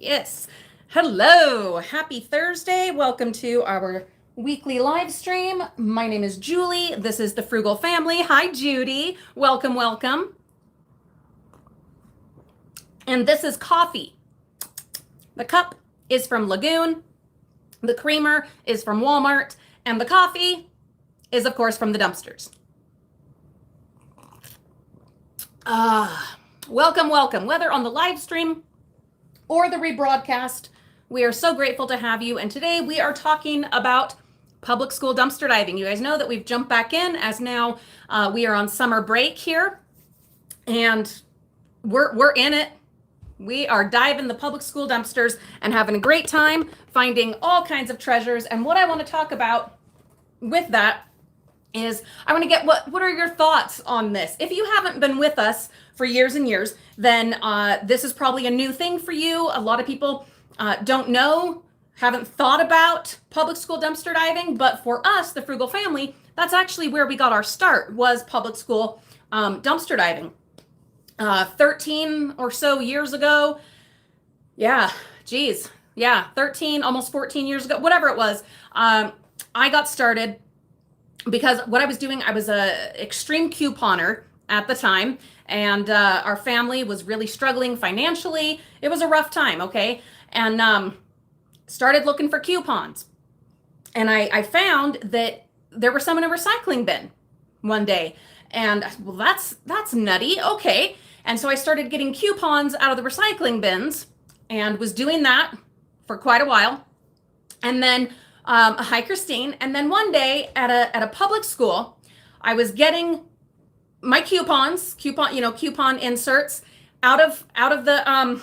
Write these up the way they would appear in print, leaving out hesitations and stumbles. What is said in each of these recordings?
Yes. Hello. Happy Thursday. Welcome to our weekly live stream. My name is Julie. This is the Frugal Family. Hi, Judy. Welcome, welcome. And this is coffee. The cup is from Lagoon. The creamer is from Walmart. And the coffee is, of course, from the dumpsters. Welcome, welcome. Whether on the live stream or the rebroadcast, we are so grateful to have you. And today we are talking about public school dumpster diving. You guys know that we've jumped back in as now we are on summer break here, and we're in it. We are diving the public school dumpsters and having a great time finding all kinds of treasures. And what I want to talk about with that is I want to get what are your thoughts on this? If you haven't been with us for years and years, then this is probably a new thing for you. A lot of people don't know, haven't thought about public school dumpster diving, but for us, the Frugal Family, that's actually where we got our start, was public school dumpster diving. 13 or so years ago. Yeah, geez. Yeah, 13, almost 14 years ago, whatever it was. I got started because what I was doing, I was a extreme couponer at the time, and our family was really struggling financially. It was a rough time, okay? And started looking for coupons. And I found that there were some in a recycling bin one day. And well, that's nutty. Okay. And so I started getting coupons out of the recycling bins and was doing that for quite a while. And then hi, Christine. And then one day at a public school, I was getting my coupon inserts out of the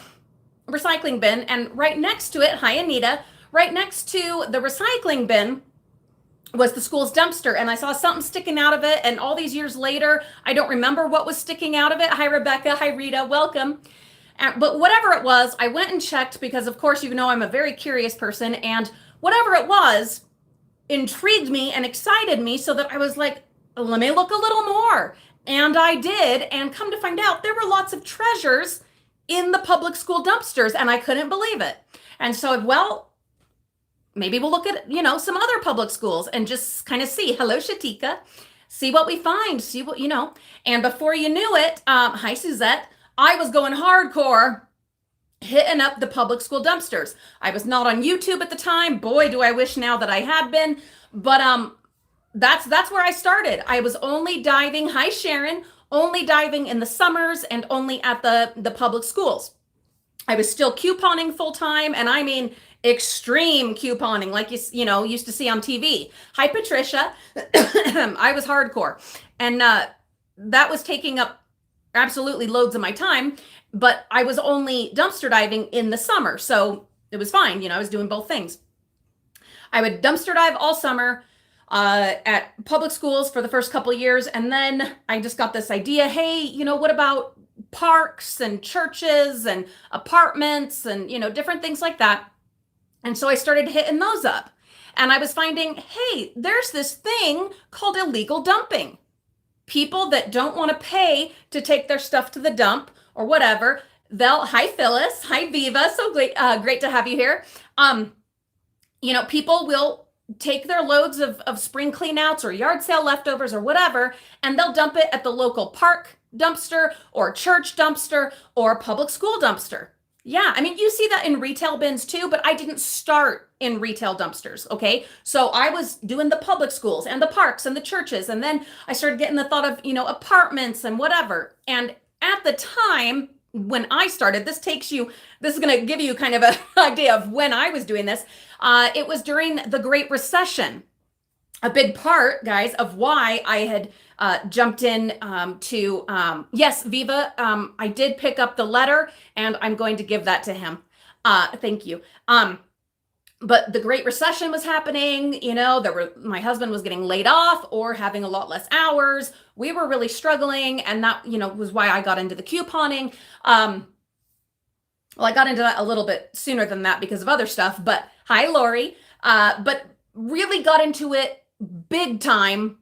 recycling bin, and right next to it, hi, Anita, right next to the recycling bin was the school's dumpster, and I saw something sticking out of it. And all these years later, I don't remember what was sticking out of it. Hi, Rebecca. Hi, Rita. Welcome. But whatever it was, I went and checked because, of course, you know I'm a very curious person, and whatever it was intrigued me and excited me so that I was like, let me look a little more. And I did, and come to find out, there were lots of treasures in the public school dumpsters, and I couldn't believe it. And so, well, maybe we'll look at, some other public schools and just kind of see. Hello, Shatika. See what we find. See what, And before you knew it, hi, Suzette, I was going hardcore, hitting up the public school dumpsters. I was not on YouTube at the time. Boy, do I wish now that I had been. But that's where I started. I was only diving. Hi, Sharon. Only diving in the summers and only at the public schools. I was still couponing full time, and I mean extreme couponing, like used to see on TV. Hi, Patricia. I was hardcore, and that was taking up absolutely loads of my time. But I was only dumpster diving in the summer, so it was fine. I was doing both things. I would dumpster dive all summer at public schools for the first couple of years, and then I just got this idea. Hey, what about parks and churches and apartments and different things like that? And so I started hitting those up, and I was finding, hey, there's this thing called illegal dumping. People that don't want to pay to take their stuff to the dump or whatever, hi, Phyllis, hi, Viva, so great to have you here. People will take their loads of spring cleanouts or yard sale leftovers or whatever, and they'll dump it at the local park dumpster or church dumpster or public school dumpster. Yeah, I mean, you see that in retail bins too, but I didn't start in retail dumpsters, okay? So I was doing the public schools and the parks and the churches, and then I started getting the thought of, apartments and whatever. And at the time when I started, this is going to give you kind of an idea of when I was doing this. It was during the Great Recession. A big part, guys, of why I had jumped in yes, Viva, I did pick up the letter, and I'm going to give that to him. Thank you. But the Great Recession was happening. My husband was getting laid off or having a lot less hours. We were really struggling, and that, was why I got into the couponing. Well, I got into that a little bit sooner than that because of other stuff, but hi, Lori. But really got into it big time,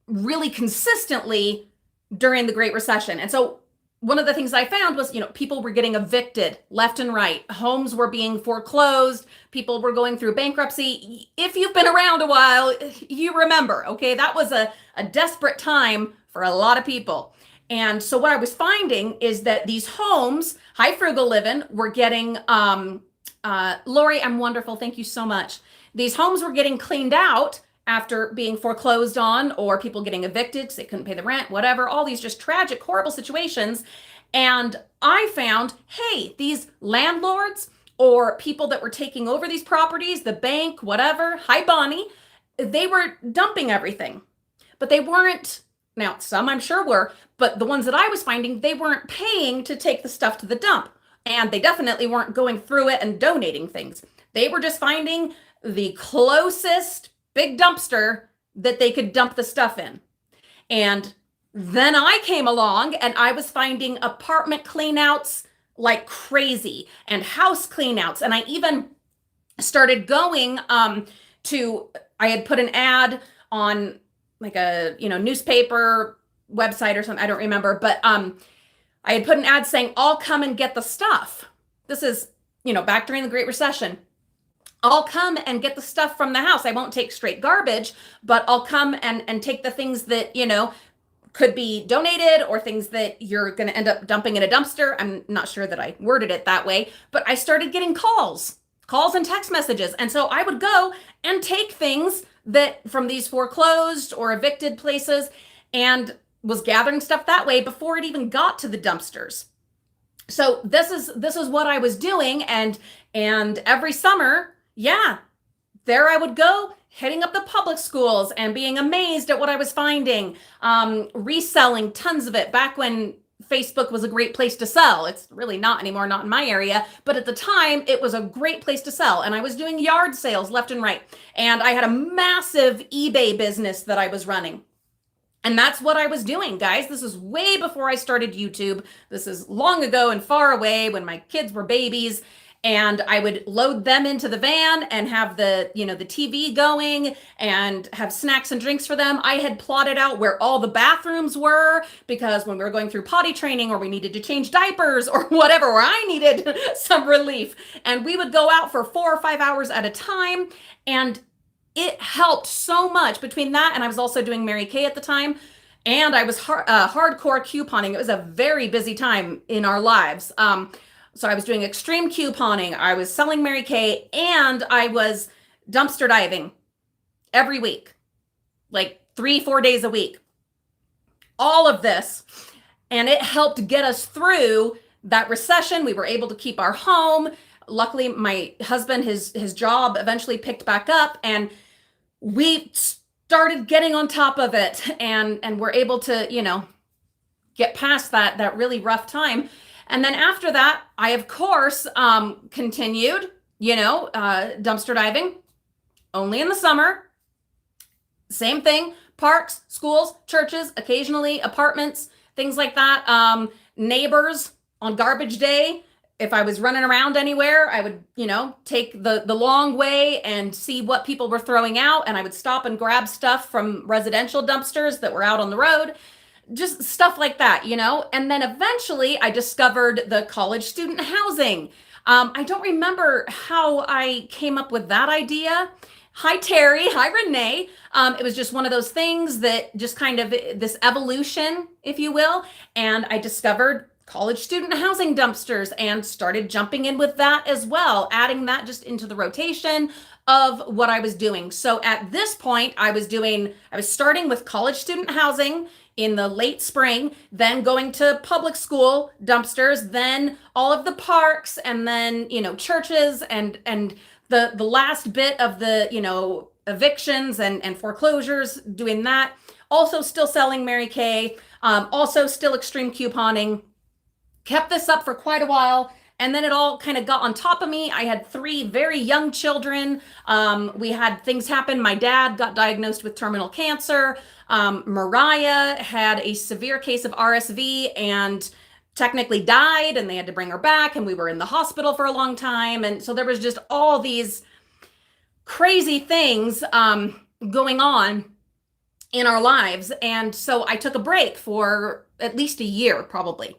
really consistently during the Great Recession. And so one of the things I found was, people were getting evicted left and right. Homes were being foreclosed. People were going through bankruptcy. If you've been around a while, you remember, okay, that was a desperate time for a lot of people. And so what I was finding is that these homes, hi Frugal Living, were getting, Lori, I'm wonderful. Thank you so much. These homes were getting cleaned out after being foreclosed on, or people getting evicted because they couldn't pay the rent, whatever, all these just tragic, horrible situations. And I found, hey, these landlords or people that were taking over these properties, the bank, whatever, hi Bonnie, they were dumping everything. But they weren't, now some I'm sure were, but the ones that I was finding, they weren't paying to take the stuff to the dump. And they definitely weren't going through it and donating things. They were just finding the closest big dumpster that they could dump the stuff in. And then I came along and I was finding apartment cleanouts like crazy and house cleanouts. And I even started going to, I had put an ad on like a, newspaper website or something. I don't remember, but I had put an ad saying, I'll come and get the stuff. This is, back during the Great Recession. I'll come and get the stuff from the house. I won't take straight garbage, but I'll come and take the things that, could be donated or things that you're going to end up dumping in a dumpster. I'm not sure that I worded it that way, but I started getting calls and text messages. And so I would go and take things that from these foreclosed or evicted places and was gathering stuff that way before it even got to the dumpsters. So this is what I was doing. And every summer, yeah, there I would go, hitting up the public schools and being amazed at what I was finding, reselling tons of it back when Facebook was a great place to sell. It's really not anymore, not in my area, but at the time it was a great place to sell. And I was doing yard sales left and right. And I had a massive eBay business that I was running. And that's what I was doing, guys. This is way before I started YouTube. This is long ago and far away when my kids were babies. And I would load them into the van and have the TV going and have snacks and drinks for them. I had plotted out where all the bathrooms were because when we were going through potty training or we needed to change diapers or whatever, or I needed some relief. And we would go out for 4 or 5 hours at a time. And it helped so much between that. And I was also doing Mary Kay at the time. And I was hardcore couponing. It was a very busy time in our lives. So I was doing extreme couponing, I was selling Mary Kay, and I was dumpster diving every week, like 3-4 days a week. All of this. And it helped get us through that recession. We were able to keep our home. Luckily, my husband, his job eventually picked back up, and we started getting on top of it and were able to, get past that really rough time. And then after that, I, of course, continued, dumpster diving only in the summer. Same thing, parks, schools, churches, occasionally apartments, things like that. Neighbors on garbage day. If I was running around anywhere, I would, take the long way and see what people were throwing out. And I would stop and grab stuff from residential dumpsters that were out on the road. Just stuff like that, and then eventually I discovered the college student housing. I don't remember how I came up with that idea. Hi, Terry. Hi, Renee. It was just one of those things that just kind of this evolution, if you will. And I discovered college student housing dumpsters and started jumping in with that as well, adding that just into the rotation of what I was doing. So at this point, I was starting with college student housing in the late spring, then going to public school dumpsters, then all of the parks, and then, churches and the last bit of the, evictions and foreclosures, doing that. Also still selling Mary Kay, also still extreme couponing. Kept this up for quite a while. And then it all kind of got on top of me. I had 3 very young children. We had things happen. My dad got diagnosed with terminal cancer. Mariah had a severe case of RSV and technically died, and they had to bring her back, and we were in the hospital for a long time. And so there was just all these crazy things going on in our lives. And so I took a break for at least a year, probably.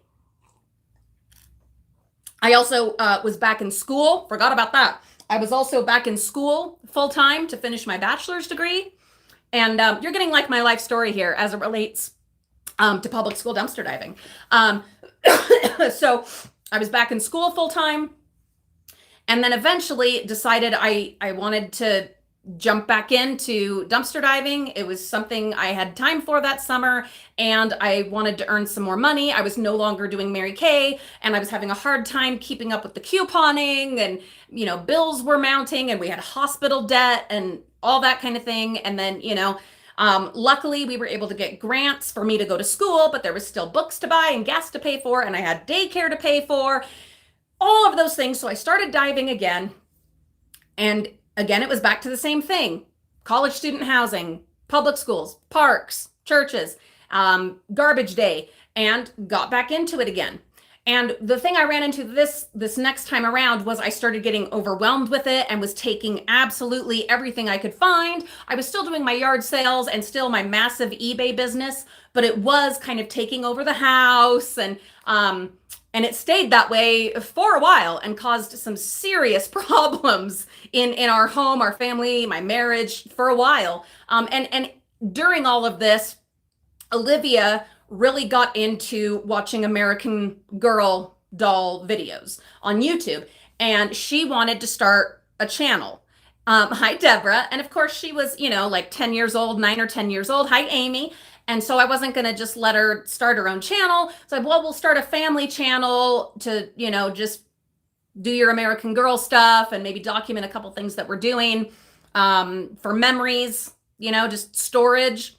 I also was back in school. Forgot about that. I was also back in school full time to finish my bachelor's degree. And you're getting like my life story here as it relates to public school dumpster diving. So I was back in school full time, and then eventually decided I wanted to jump back into dumpster diving. It was something I had time for that summer, and I wanted to earn some more money. I was no longer doing Mary Kay, and I was having a hard time keeping up with the couponing, and bills were mounting, and we had hospital debt and all that kind of thing. And then luckily we were able to get grants for me to go to school, but there was still books to buy and gas to pay for, and I had daycare to pay for, all of those things. So I started diving again, and again, it was back to the same thing: college student housing, public schools, parks, churches, garbage day, and got back into it again. And the thing I ran into this next time around was I started getting overwhelmed with it and was taking absolutely everything I could find. I was still doing my yard sales and still my massive eBay business, but it was kind of taking over the house, and it stayed that way for a while and caused some serious problems in our home, our family, my marriage for a while. And during all of this, Olivia really got into watching American Girl doll videos on YouTube, and she wanted to start a channel. Hi, Deborah. And of course, she was, like 10 years old, 9 or 10 years old. Hi, Amy. And so I wasn't going to just let her start her own channel. So I said, well, we'll start a family channel to, just do your American Girl stuff and maybe document a couple things that we're doing for memories, just storage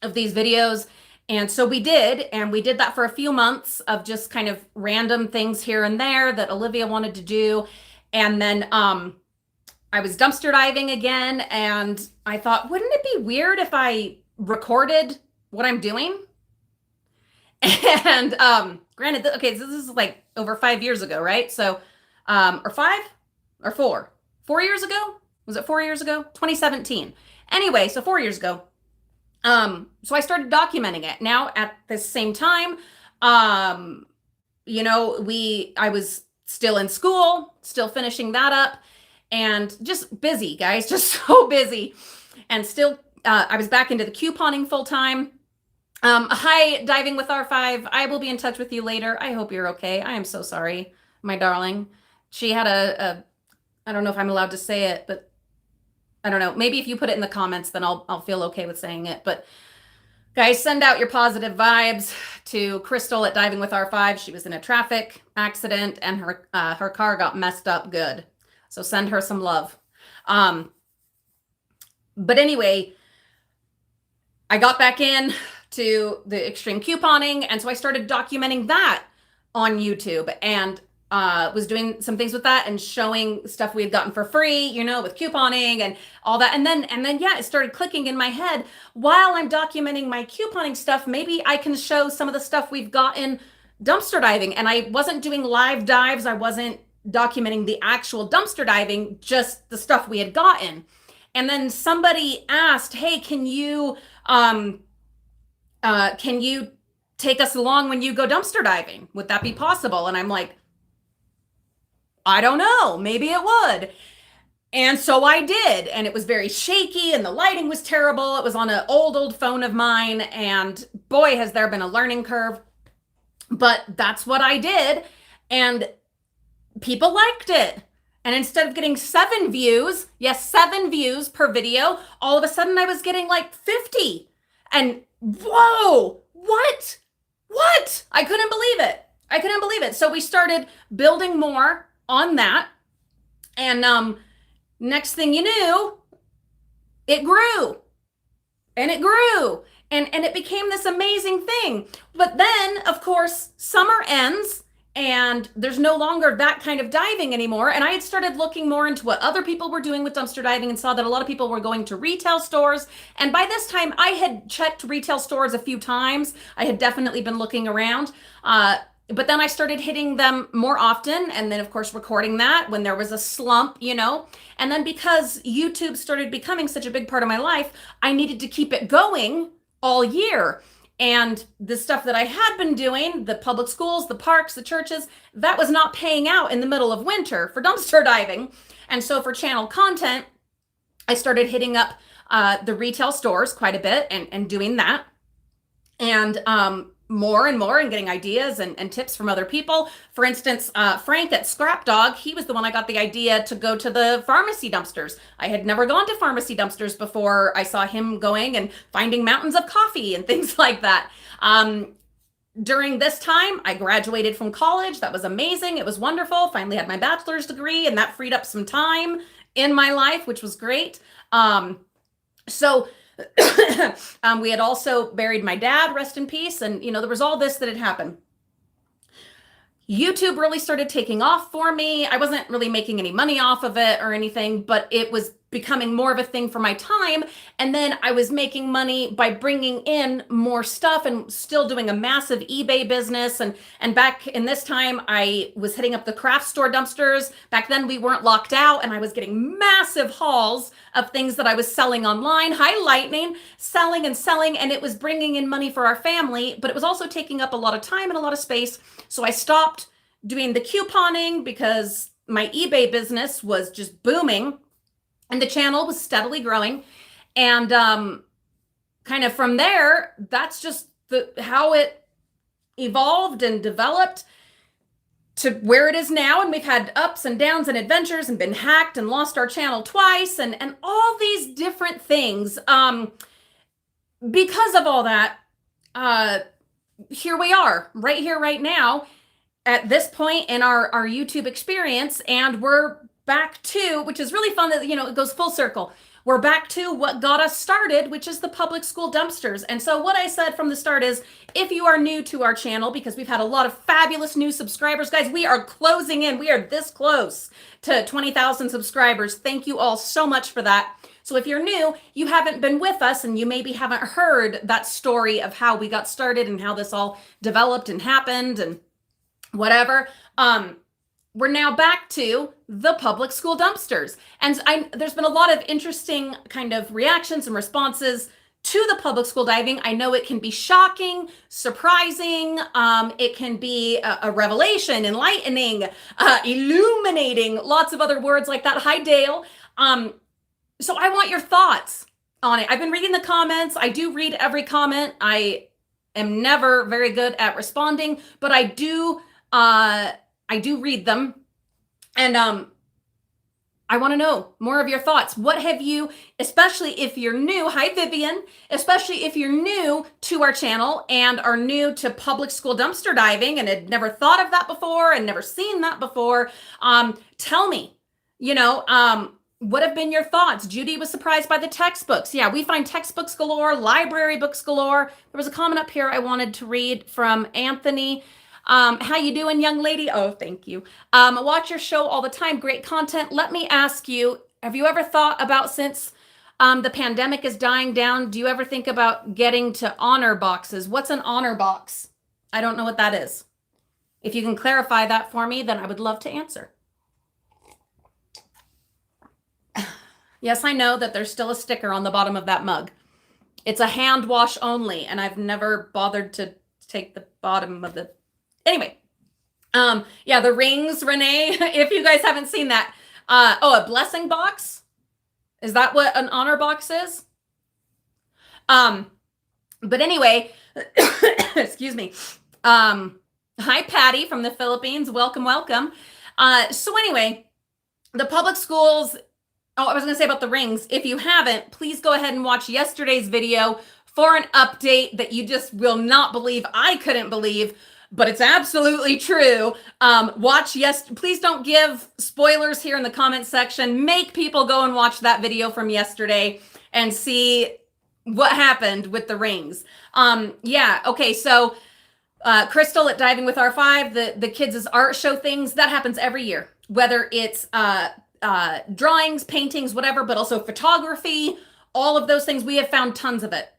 of these videos. And so we did, and we did that for a few months of just kind of random things here and there that Olivia wanted to do. And then I was dumpster diving again, and I thought, wouldn't it be weird if I recorded what I'm doing? And granted, okay, so this is like over 5 years ago, right? So, or 5 or 4? 4 years ago? Was it 4 years ago? 2017. Anyway, so 4 years ago. So I started documenting it. Now at the same time, I was still in school, still finishing that up, and just busy, guys, just so busy. And still, I was back into the couponing full time. Hi, Diving with R5. I will be in touch with you later. I hope you're okay. I am so sorry, my darling. She had I don't know if I'm allowed to say it, but I don't know. Maybe if you put it in the comments, then I'll feel okay with saying it. But guys, send out your positive vibes to Crystal at Diving with R5. She was in a traffic accident, and her car got messed up good. So send her some love. But anyway, I got back in to the extreme couponing, and so I started documenting that on YouTube, and was doing some things with that and showing stuff we had gotten for free, with couponing and all that. And then, yeah, it started clicking in my head, while I'm documenting my couponing stuff, maybe I can show some of the stuff we've gotten dumpster diving. And I wasn't doing live dives. I wasn't documenting the actual dumpster diving, just the stuff we had gotten. And then somebody asked, hey, can you take us along when you go dumpster diving? Would that be possible? And I'm like, I don't know, maybe it would. And so I did, and it was very shaky, and the lighting was terrible. It was on an old phone of mine, and boy, has there been a learning curve. But that's what I did, and people liked it. And instead of getting 7 views, yes, 7 views per video, all of a sudden I was getting like 50. And whoa, what? I couldn't believe it. So we started building more on that, and next thing you knew, it grew, and it became this amazing thing. But then, of course, summer ends, and there's no longer that kind of diving anymore. And I had started looking more into what other people were doing with dumpster diving, and saw that a lot of people were going to retail stores. And by this time, I had checked retail stores a few times. I had definitely been looking around. But then I started hitting them more often, and then of course recording that when there was a slump, and then because YouTube started becoming such a big part of my life, I needed to keep it going all year. And the stuff that I had been doing, the public schools, the parks, the churches, that was not paying out in the middle of winter for dumpster diving. And so for channel content, I started hitting up the retail stores quite a bit and doing that. And more and more, and getting ideas and tips from other people. For instance, Frank at Scrap Dog, he was the one I got the idea to go to the pharmacy dumpsters. I had never gone to pharmacy dumpsters before I saw him going and finding mountains of coffee and things like that. During this time, I graduated from college. That was amazing. It was wonderful. Finally had my bachelor's degree, and that freed up some time in my life, which was great. So we had also buried my dad, rest in peace. And, there was all this that had happened. YouTube really started taking off for me. I wasn't really making any money off of it or anything, but it was becoming more of a thing for my time. And then I was making money by bringing in more stuff and still doing a massive eBay business. And back in this time, I was hitting up the craft store dumpsters. Back then we weren't locked out, and I was getting massive hauls of things that I was selling online, highlighting, selling, and it was bringing in money for our family, but it was also taking up a lot of time and a lot of space. So I stopped doing the couponing because my eBay business was just booming. And the channel was steadily growing. And kind of from there, that's just how it evolved and developed to where it is now. And we've had ups and downs and adventures and been hacked and lost our channel twice and all these different things. Because of all that, here we are, right here, right now, at this point in our YouTube experience. And we're back to, which is really fun that, it goes full circle. We're back to what got us started, which is the public school dumpsters. And so what I said from the start is, if you are new to our channel, because we've had a lot of fabulous new subscribers, guys, we are closing in. We are this close to 20,000 subscribers. Thank you all so much for that. So if you're new, you haven't been with us, and you maybe haven't heard that story of how we got started and how this all developed and happened and whatever. We're now back to the public school dumpsters. And there's been a lot of interesting kind of reactions and responses to the public school diving. I know it can be shocking, surprising. It can be a revelation, enlightening, illuminating, lots of other words like that. Hi, Dale. So I want your thoughts on it. I've been reading the comments. I do read every comment. I am never very good at responding, but I do read them. And I want to know more of your thoughts. What have you, especially if you're new, hi Vivian, especially if you're new to our channel and are new to public school dumpster diving and had never thought of that before and never seen that before, tell me, what have been your thoughts? Judy was surprised by the textbooks. Yeah, we find textbooks galore, library books galore. There was a comment up here I wanted to read from Anthony. How you doing, young lady? Oh, thank you. Watch your show all the time. Great content. Let me ask you, have you ever thought about, since the pandemic is dying down, do you ever think about getting to honor boxes? What's an honor box? I don't know what that is. If you can clarify that for me, then I would love to answer. Yes, I know that there's still a sticker on the bottom of that mug. It's a hand wash only, and I've never bothered to take the bottom of the... Anyway, yeah, the rings, Renee, if you guys haven't seen that. A blessing box? Is that what an honor box is? But anyway, excuse me. Hi, Patty from the Philippines. Welcome, welcome. So anyway, the public schools... Oh, I was going to say about the rings. If you haven't, please go ahead and watch yesterday's video for an update that you just will not believe. I couldn't believe, but it's absolutely true. Please don't give spoilers here in the comment section. Make people go and watch that video from yesterday and see what happened with the rings. Yeah, okay, so Crystal at Diving with R5, the kids' art show things, that happens every year, whether it's drawings, paintings, whatever, but also photography, all of those things. We have found tons of it.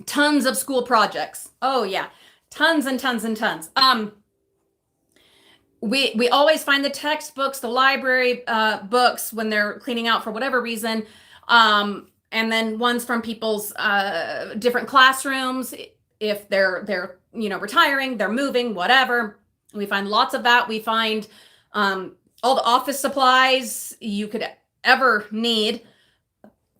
Tons of school projects. Oh yeah, tons and tons and tons. We always find the textbooks, the library books when they're cleaning out for whatever reason. And then ones from people's different classrooms. if they're retiring, they're moving, whatever. We find lots of that. We find all the office supplies you could ever need,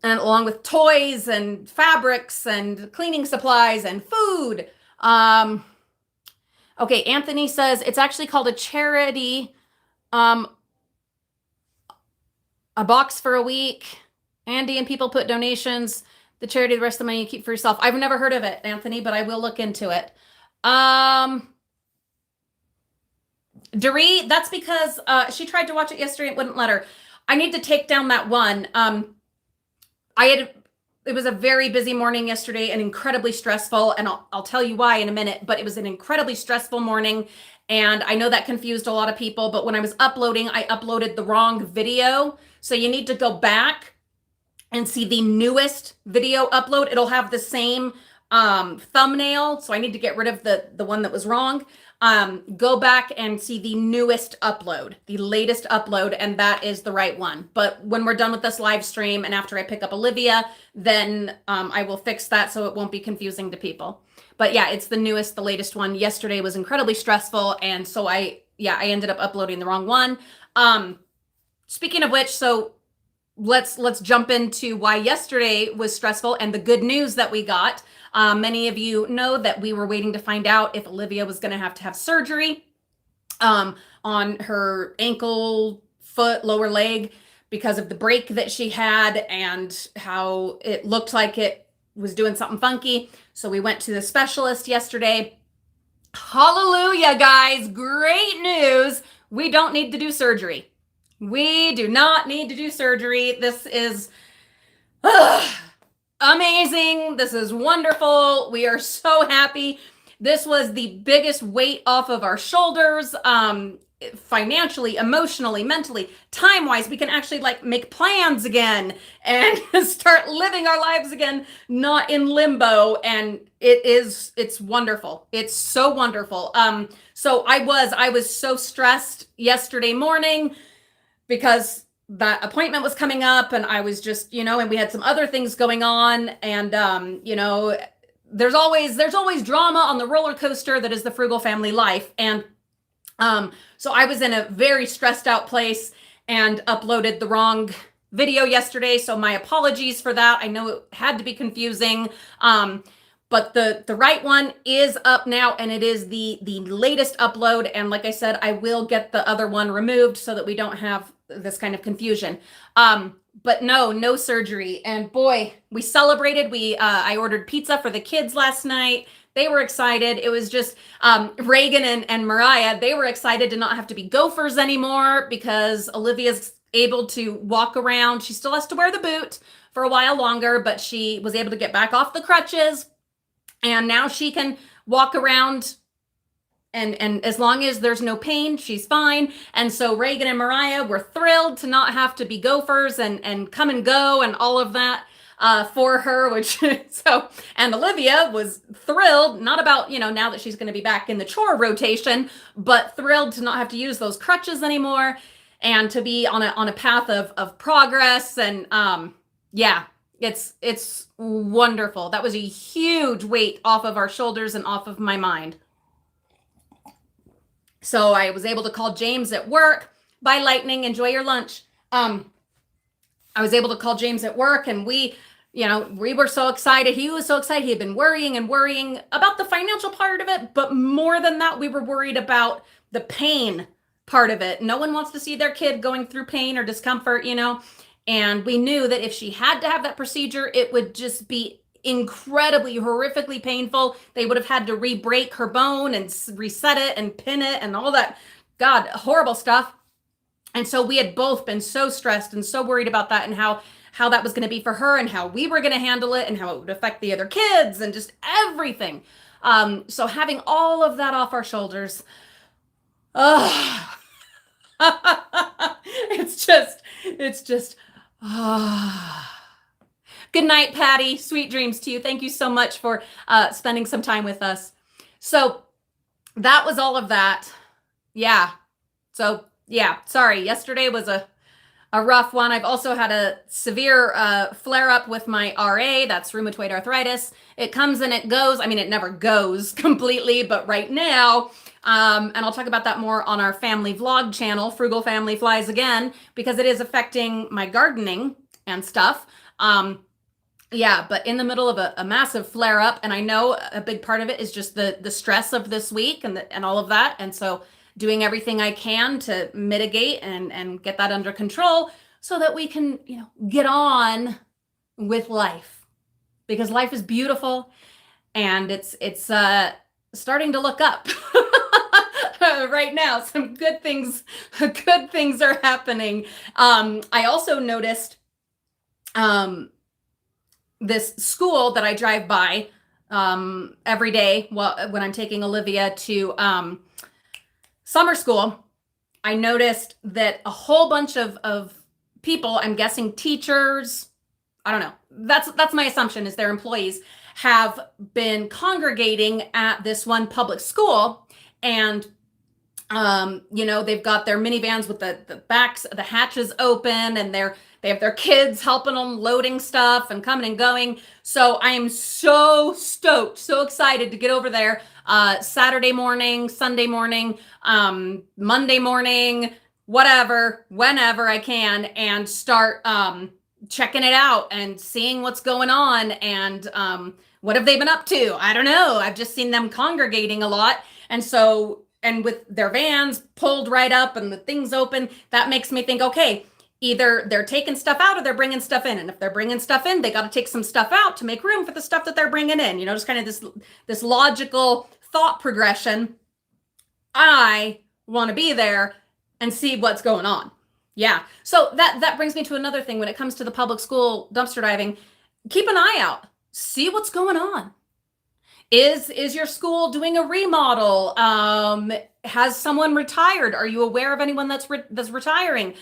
and along with toys and fabrics and cleaning supplies and food. Okay, Anthony says it's actually called a charity, a box for a week. Andy and people put donations, the charity, the rest of the money you keep for yourself. I've never heard of it, Anthony, but I will look into it. Doree, that's because she tried to watch it yesterday. It wouldn't let her. I need to take down that one. It was a very busy morning yesterday and incredibly stressful. And I'll tell you why in a minute, but it was an incredibly stressful morning. And I know that confused a lot of people, but when I was uploading, I uploaded the wrong video. So you need to go back and see the newest video upload. It'll have the same thumbnail. So I need to get rid of the one that was wrong. Go back and see the newest upload, the latest upload, and that is the right one. But when we're done with this live stream and after I pick up Olivia, then I will fix that so it won't be confusing to people. But yeah, it's the newest, the latest one. Yesterday was incredibly stressful, and so I ended up uploading the wrong one. Speaking of which, so let's jump into why yesterday was stressful and the good news that we got. Many of you know that we were waiting to find out if Olivia was going to have surgery on her ankle, foot, lower leg because of the break that she had and how it looked like it was doing something funky. So we went to the specialist yesterday. Hallelujah, guys. Great news. We don't need to do surgery. We do not need to do surgery. This is amazing. This is wonderful. We are so happy. This was the biggest weight off of our shoulders, financially, emotionally, mentally, time-wise. We can actually make plans again and start living our lives again, not in limbo. And it's wonderful. It's so wonderful. So I was so stressed yesterday morning because that appointment was coming up and I was just, and we had some other things going on. And, there's always drama on the roller coaster that is the Frugal Family life. And so I was in a very stressed out place and uploaded the wrong video yesterday. So my apologies for that. I know it had to be confusing. But the right one is up now, and it is the latest upload. And like I said, I will get the other one removed so that we don't have this kind of confusion. But no surgery. And boy, we celebrated. I ordered pizza for the kids last night. They were excited. It was just Reagan and Mariah. They were excited to not have to be gophers anymore because Olivia's able to walk around. She still has to wear the boot for a while longer, but she was able to get back off the crutches. And now she can walk around, and as long as there's no pain, she's fine. And so Reagan and Mariah were thrilled to not have to be gophers and come and go and all of that for her, and Olivia was thrilled, not about, now that she's going to be back in the chore rotation, but thrilled to not have to use those crutches anymore and to be on a path of progress. And it's wonderful. That was a huge weight off of our shoulders and off of my mind. So I was able to call James at work. Bye, Lightning. Enjoy your lunch. I was able to call James at work, and we were so excited. He was so excited. He had been worrying about the financial part of it, but more than that, we were worried about the pain part of it. No one wants to see their kid going through pain or discomfort, and we knew that if she had to have that procedure, it would just be incredibly, horrifically painful. They would have had to re-break her bone and reset it and pin it and all that, God, horrible stuff. And so we had both been so stressed and so worried about that and how that was going to be for her and how we were going to handle it and how it would affect the other kids and just everything. So having all of that off our shoulders, it's just, Good night, Patty. Sweet dreams to you. Thank you so much for spending some time with us. So that was all of that. Yeah. So yeah, sorry. Yesterday was a a rough one. I've also had a severe flare up with my RA. That's rheumatoid arthritis. It comes and it goes. I mean, it never goes completely, but right now, and I'll talk about that more on our family vlog channel, Frugal Family Flies Again, because it is affecting my gardening and stuff. Yeah, but in the middle of a massive flare up, and I know a big part of it is just the stress of this week and all of that. And so doing everything I can to mitigate and get that under control so that we can, get on with life, because life is beautiful and it's starting to look up. Right now, some good things are happening. I also noticed this school that I drive by every day when I'm taking Olivia to summer school. I noticed that a whole bunch of people, I'm guessing teachers, I don't know, that's my assumption, is their employees, have been congregating at this one public school. And they've got their minivans with the backs, the hatches open, and they have their kids helping them loading stuff and coming and going. So I am so stoked, so excited to get over there Saturday morning, Sunday morning, Monday morning, whatever, whenever I can, and start checking it out and seeing what's going on and what have they been up to? I don't know. I've just seen them congregating a lot. And with their vans pulled right up and the things open, that makes me think, okay, either they're taking stuff out or they're bringing stuff in. And if they're bringing stuff in, they got to take some stuff out to make room for the stuff that they're bringing in. Just kind of this logical thought progression. I want to be there and see what's going on. Yeah. So that brings me to another thing. When it comes to the public school dumpster diving, keep an eye out. See what's going on. Is your school doing a remodel? Has someone retired? Are you aware of anyone that's retiring?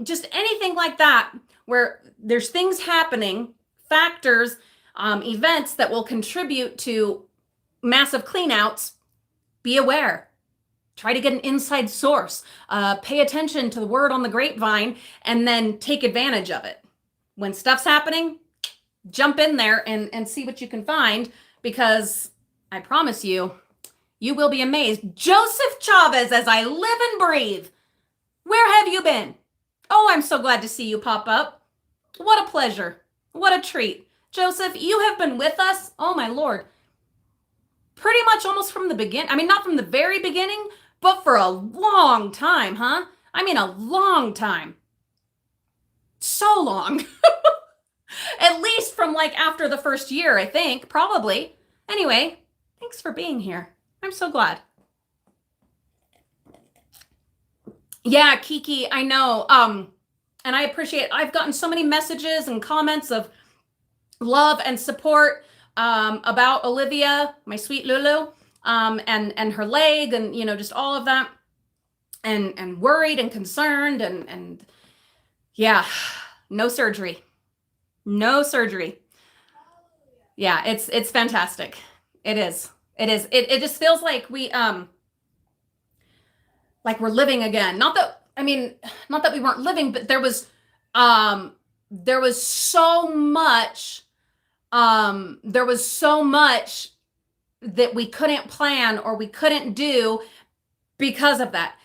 Just anything like that, where there's things happening, factors, events that will contribute to massive cleanouts. Be aware. Try to get an inside source. Pay attention to the word on the grapevine, and then take advantage of it. When stuff's happening, jump in there and see what you can find. Because I promise you, you will be amazed. Joseph Chavez, as I live and breathe. Where have you been? Oh, I'm so glad to see you pop up. What a pleasure. What a treat. Joseph, you have been with us, oh my Lord, pretty much almost from the beginning. I mean, not from the very beginning, but for a long time, huh? I mean, a long time. So long. At least from after the first year, I think, probably. Anyway, thanks for being here. I'm so glad. Yeah, Kiki, I know. And I appreciate, I've gotten so many messages and comments of love and support about Olivia, my sweet Lulu, and her leg, and just all of that, and worried and concerned, and yeah, no surgery. No surgery. Yeah, it's fantastic. It is. It just feels like we're living again. Not that we weren't living, but there was so much that we couldn't plan or we couldn't do because of that.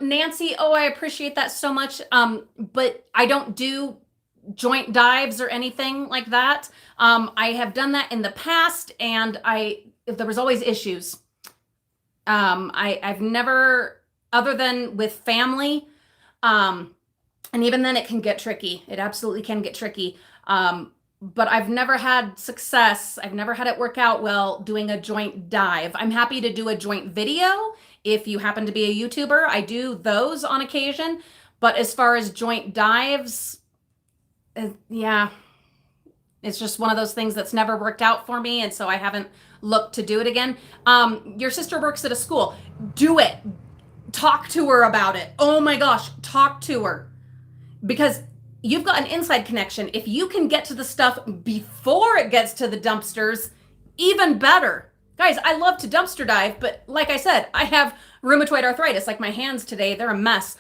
Nancy, oh, I appreciate that so much. But I don't do joint dives or anything like that. I have done that in the past, and there was always issues. I've never, other than with family, and even then it can get tricky. It absolutely can get tricky. But I've never had success. I've never had it work out well doing a joint dive. I'm happy to do a joint video. If you happen to be a YouTuber, I do those on occasion. But as far as joint dives, yeah, it's just one of those things that's never worked out for me, and so I haven't looked to do it again. Your sister works at a school. Do it. Talk to her about it. Oh my gosh, talk to her. Because you've got an inside connection. If you can get to the stuff before it gets to the dumpsters, even better. Guys, I love to dumpster dive, but like I said, I have rheumatoid arthritis. Like my hands today, they're a mess.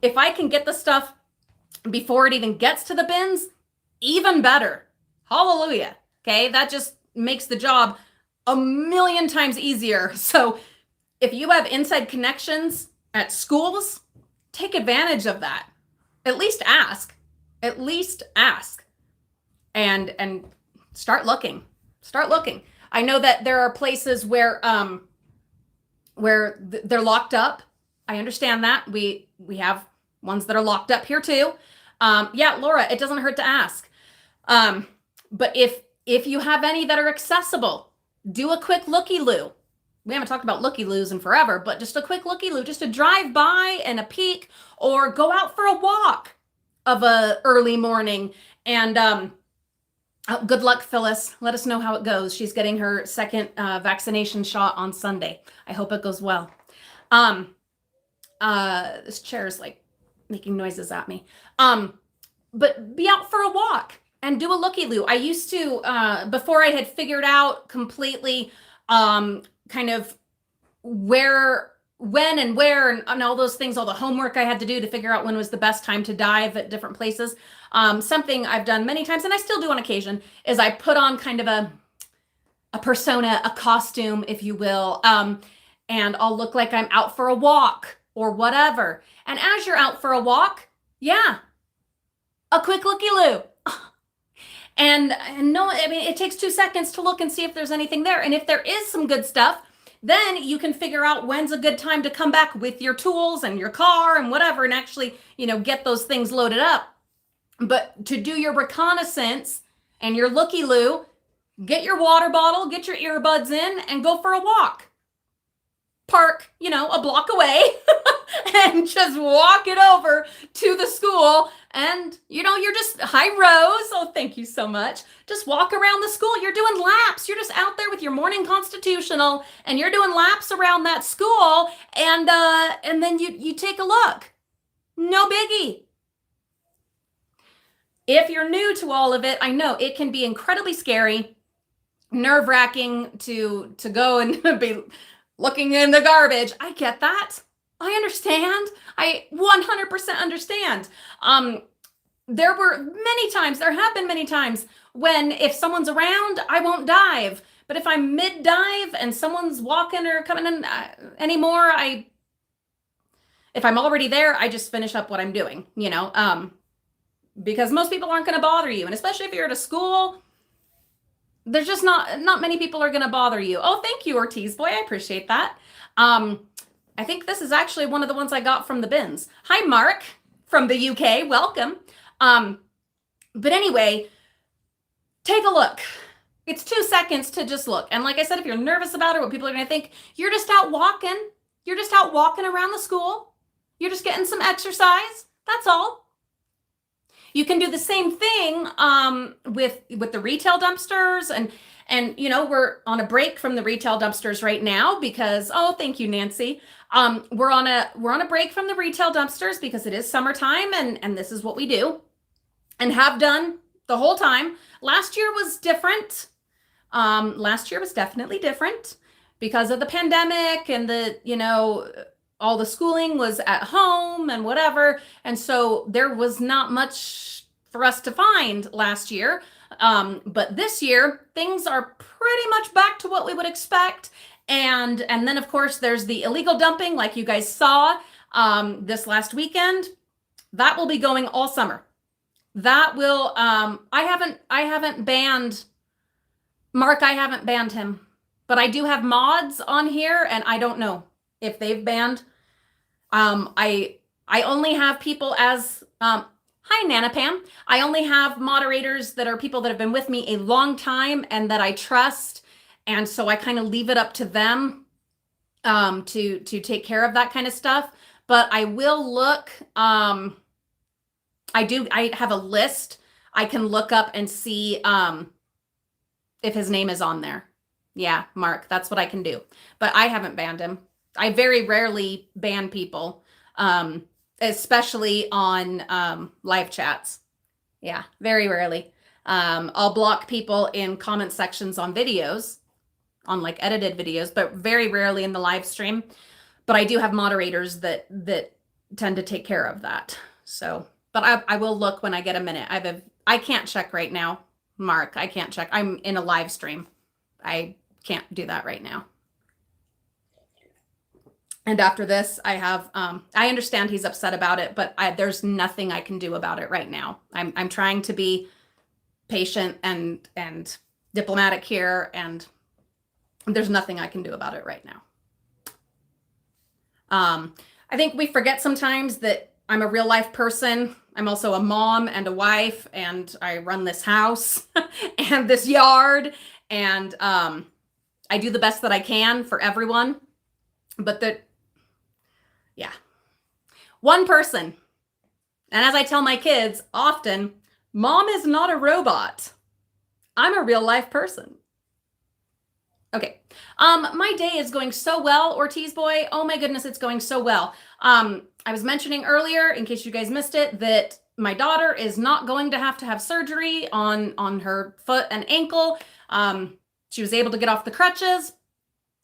If I can get the stuff before it even gets to the bins, even better. Hallelujah. Okay, that just makes the job a million times easier. So if you have inside connections at schools, take advantage of that. At least ask. At least ask. And start looking. Start looking. I know that there are places where they're locked up. I understand that. We have ones that are locked up here too. Yeah, Laura, it doesn't hurt to ask. But if you have any that are accessible, do a quick looky-loo. We haven't talked about looky-loos in forever, but just a quick looky-loo, just to drive by and a peek, or go out for a walk of a early morning. And good luck, Phyllis. Let us know how it goes. She's getting her second vaccination shot on Sunday. I hope it goes well. This chair is like making noises at me. But be out for a walk and do a looky-loo. I used to, before I had figured out completely kind of when and where and all those things, all the homework I had to do to figure out when was the best time to dive at different places. Something I've done many times, and I still do on occasion, is I put on kind of a persona, a costume, if you will, and I'll look like I'm out for a walk or whatever. And as you're out for a walk, yeah, a quick looky-loo. And no, I mean, it takes 2 seconds to look and see if there's anything there. And if there is some good stuff, then you can figure out when's a good time to come back with your tools and your car and whatever, and actually, get those things loaded up. But to do your reconnaissance and your looky-loo, get your water bottle, get your earbuds in, and go for a walk. Park, a block away and just walk it over to the school. And, you're just, hi, Rose. Oh, thank you so much. Just walk around the school. You're doing laps. You're just out there with your morning constitutional and you're doing laps around that school. And then you take a look. No biggie. If you're new to all of it, I know it can be incredibly scary, nerve-wracking to go and be looking in the garbage. I get that. I understand. I 100% understand. There have been many times when if someone's around, I won't dive. But if I'm mid-dive and someone's walking or coming in anymore, if I'm already there, I just finish up what I'm doing, because most people aren't going to bother you. And especially if you're at a school, there's just not many people are going to bother you. Oh, thank you, Ortiz boy. I appreciate that. I think this is actually one of the ones I got from the bins. Hi, Mark from the UK. Welcome. But anyway, take a look. It's 2 seconds to just look. And like I said, if you're nervous about it, what people are going to think, you're just out walking. You're just out walking around the school. You're just getting some exercise. That's all. You can do the same thing with the retail dumpsters, and we're on a break from the retail dumpsters right now because, oh, thank you, Nancy. We're on a break from the retail dumpsters because it is summertime and this is what we do and have done the whole time. Last year was different. Last year was definitely different because of the pandemic and all the schooling was at home and whatever. And so there was not much for us to find last year. But this year, things are pretty much back to what we would expect. And then, of course, there's the illegal dumping, like you guys saw this last weekend. That will be going all summer. That will, I haven't banned, Mark, I haven't banned him. But I do have mods on here, and I don't know if they've banned. I only have people as, hi, Nana Pam. I only have moderators that are people that have been with me a long time and that I trust. And so I kind of leave it up to them to take care of that kind of stuff. But I will look, I have a list. I can look up and see if his name is on there. Yeah, Mark, that's what I can do. But I haven't banned him. I very rarely ban people, especially on live chats. Yeah, very rarely. I'll block people in comment sections on videos, on like edited videos, but very rarely in the live stream. But I do have moderators that tend to take care of that. So but I will look when I get a minute. I can't check right now, Mark. I can't check. I'm in a live stream. I can't do that right now. And after this, I have, I understand he's upset about it, but there's nothing I can do about it right now. I'm trying to be patient and diplomatic here, and there's nothing I can do about it right now. I think we forget sometimes that I'm a real life person. I'm also a mom and a wife, and I run this house and this yard, and I do the best that I can for everyone. But yeah, one person. And as I tell my kids often, Mom is not a robot. I'm a real life person. Okay. My day is going so well, Ortiz boy. Oh my goodness, it's going so well. I was mentioning earlier, in case you guys missed it, that my daughter is not going to have surgery on her foot and ankle. She was able to get off the crutches,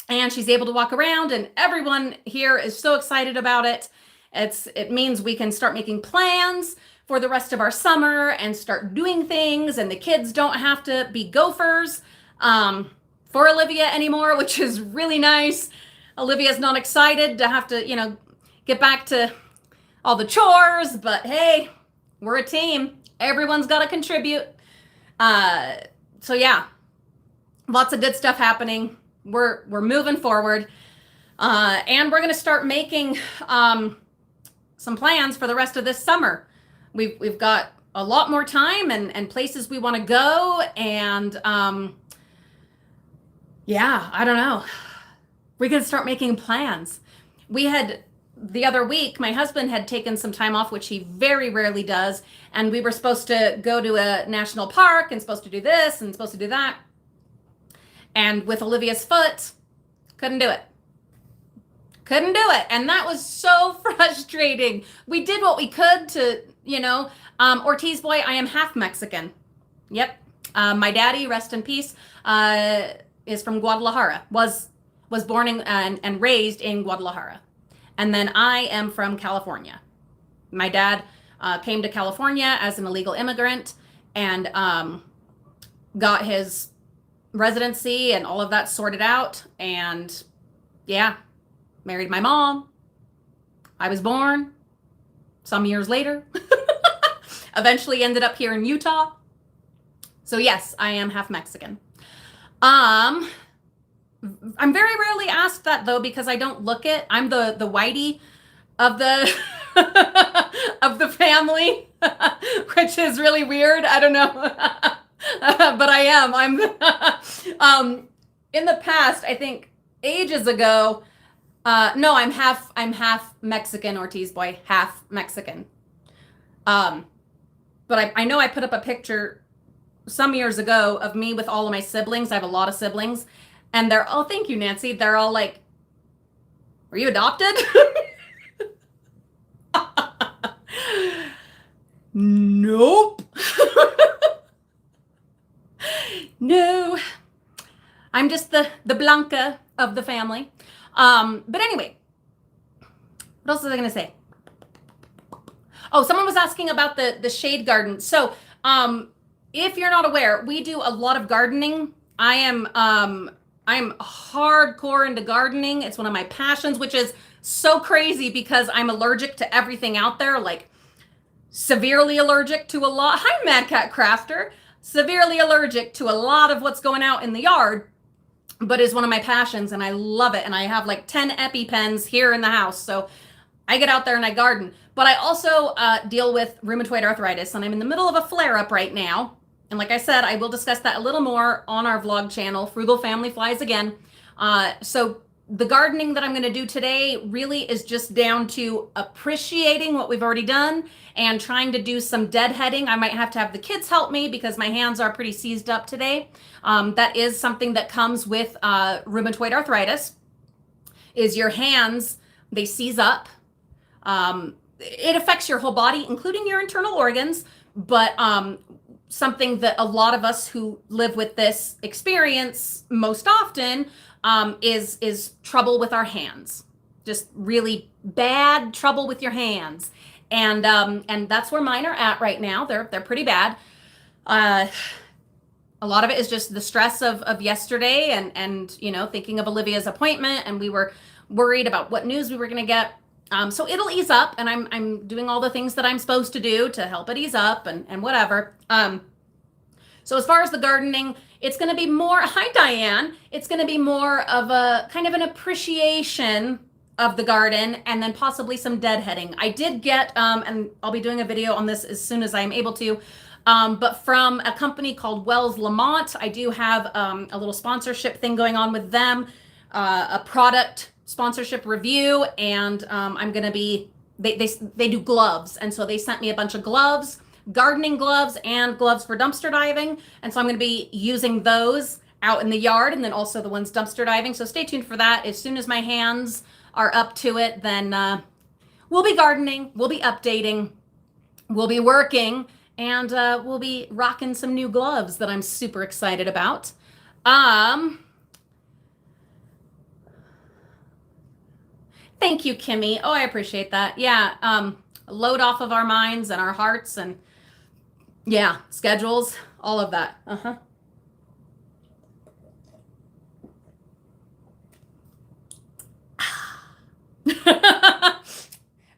and she's able to walk around, and everyone here is so excited about it. It means we can start making plans for the rest of our summer and start doing things, and the kids don't have to be gophers for Olivia anymore, which is really nice. Olivia's not excited to have to, get back to all the chores, but hey, we're a team. Everyone's got to contribute. So yeah, lots of good stuff happening. We're moving forward, and we're going to start making some plans for the rest of this summer. We've got a lot more time and places we want to go, and yeah, I don't know. We're going to start making plans. We had the other week, my husband had taken some time off, which he very rarely does, and we were supposed to go to a national park and supposed to do this and supposed to do that. And with Olivia's foot, couldn't do it. Couldn't do it. And that was so frustrating. We did what we could to, Ortiz boy, I am half Mexican. Yep. My daddy, rest in peace, is from Guadalajara, was born and raised in Guadalajara. And then I am from California. My dad came to California as an illegal immigrant and got his residency and all of that sorted out, and yeah, married my mom. I was born some years later. Eventually ended up here in Utah. So yes, I am half Mexican. I'm very rarely asked that though, because I don't look it. I'm the whitey of the of the family, which is really weird. I don't know. But I am. I'm in the past, I think ages ago. No, I'm half Mexican, Ortiz boy, half Mexican. But I know I put up a picture some years ago of me with all of my siblings. I have a lot of siblings, and they're all, thank you, Nancy. They're all like, were you adopted? Nope. No, I'm just the Blanca of the family. But anyway, what else was I going to say? Oh, someone was asking about the shade garden. So, if you're not aware, we do a lot of gardening. I'm hardcore into gardening. It's one of my passions, which is so crazy because I'm allergic to everything out there, like severely allergic to a lot. Hi, Mad Cat Crafter. Severely allergic to a lot of what's going out in the yard, but is one of my passions, and I love it. And I have like 10 EpiPens here in the house. So I get out there and I garden. But I also deal with rheumatoid arthritis, and I'm in the middle of a flare-up right now. And like I said, I will discuss that a little more on our vlog channel, Frugal Family Flies Again. So the gardening that I'm going to do today really is just down to appreciating what we've already done and trying to do some deadheading. I might have to have the kids help me because my hands are pretty seized up today. That is something that comes with rheumatoid arthritis, is your hands, they seize up. It affects your whole body, including your internal organs, but something that a lot of us who live with this experience most often is trouble with our hands. Just really bad trouble with your hands. And that's where mine are at right now. They're pretty bad. A lot of it is just the stress of yesterday and thinking of Olivia's appointment, and we were worried about what news we were going to get. So it'll ease up, and I'm doing all the things that I'm supposed to do to help it ease up and whatever. So as far as the gardening, it's going to be more, hi Diane, it's going to be more of a kind of an appreciation of the garden, and then possibly some deadheading. I did get, and I'll be doing a video on this as soon as I'm able to, but from a company called Wells Lamont, I do have a little sponsorship thing going on with them, a product sponsorship review, and I'm going to be, they do gloves, and so they sent me a bunch of gloves, gardening gloves and gloves for dumpster diving, and so I'm going to be using those out in the yard, and then also the ones dumpster diving, so stay tuned for that. As soon as my hands are up to it, then we'll be gardening, we'll be updating, we'll be working, and we'll be rocking some new gloves that I'm super excited about. Thank you, Kimmy. Oh, I appreciate that. Yeah, load off of our minds and our hearts, and yeah, schedules, all of that.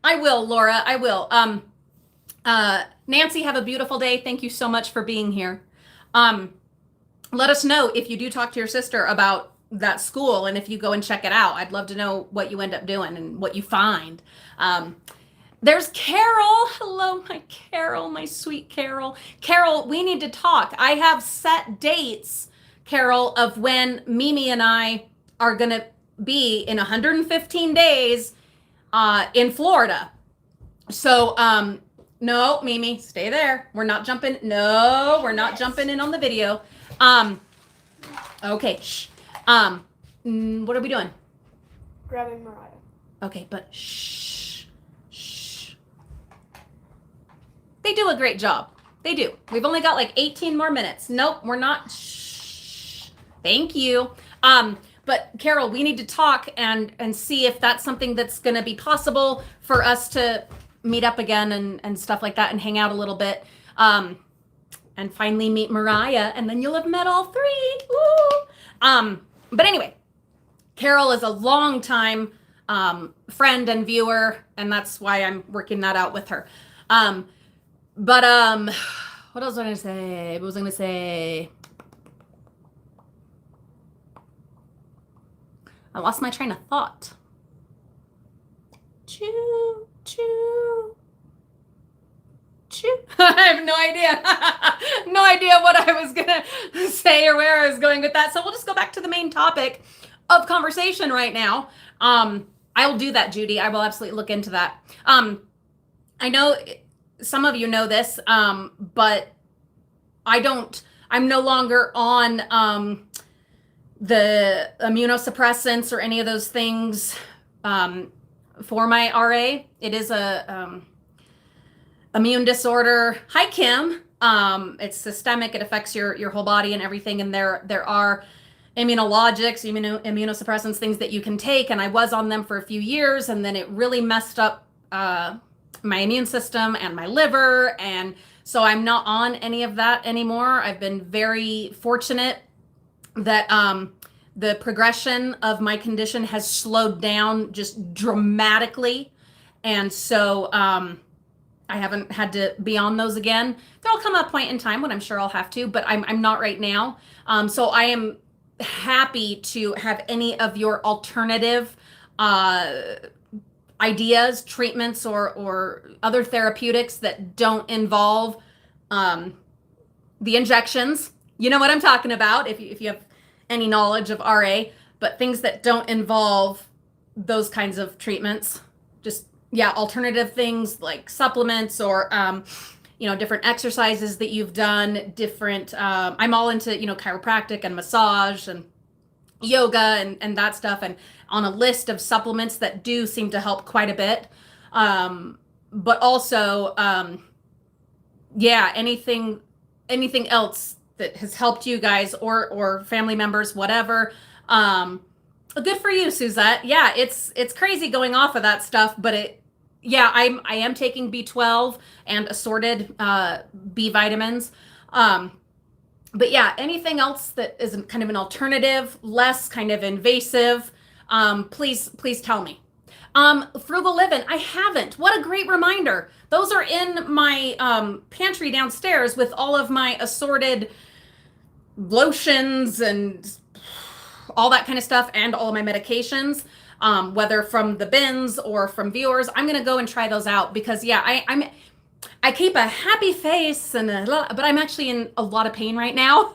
I will, Laura, I will. Nancy, have a beautiful day. Thank you so much for being here. Let us know if you do talk to your sister about that school, and if you go and check it out. I'd love to know what you end up doing and what you find. There's Carol. Hello, my Carol, my sweet Carol. Carol, we need to talk. I have set dates, Carol, of when Mimi and I are going to be in 115 days in Florida. So, no, Mimi, stay there. We're not jumping. No, we're not jumping in on the video. Okay. Shh. What are we doing? Grabbing Mariah. Okay, but shh. They do a great job. They do. We've only got like 18 more minutes. Nope, we're not. Shh. Thank you. But Carol, we need to talk and see if that's something that's going to be possible for us to meet up again and stuff like that and hang out a little bit. And finally meet Mariah, and then you'll have met all three. Woo! But anyway, Carol is a longtime friend and viewer, and that's why I'm working that out with her. But what else was I gonna say? What was I gonna say? I lost my train of thought. Choo, choo, choo. I have no idea. No idea what I was gonna say or where I was going with that. So we'll just go back to the main topic of conversation right now. I'll do that, Judy. I will absolutely look into that. I know some of you know this, but I'm no longer on the immunosuppressants or any of those things for my RA. It is a immune disorder. Hi, Kim. It's systemic. It affects your whole body and everything. And there are immunologics, immunosuppressants, things that you can take. And I was on them for a few years, and then it really messed up my immune system and my liver. And so I'm not on any of that anymore. I've been very fortunate that the progression of my condition has slowed down just dramatically. And so I haven't had to be on those again. There'll come a point in time when I'm sure I'll have to, but I'm not right now. So I am happy to have any of your alternative ideas, treatments, or other therapeutics that don't involve the injections. You know what I'm talking about if you have any knowledge of RA, but things that don't involve those kinds of treatments. Just, yeah, alternative things like supplements or, different exercises that you've done, different, I'm all into, chiropractic and massage and yoga and that stuff, and on a list of supplements that do seem to help quite a bit. But also, anything else that has helped you guys or family members, whatever. Good for you, Suzette. Yeah, it's crazy going off of that stuff, but I am taking B12 and assorted B vitamins. But yeah, anything else that is kind of an alternative, less kind of invasive, please tell me. Frugal Living, I haven't. What a great reminder. Those are in my pantry downstairs with all of my assorted lotions and all that kind of stuff and all of my medications, whether from the bins or from viewers. I'm going to go and try those out because yeah, I keep a happy face but I'm actually in a lot of pain right now.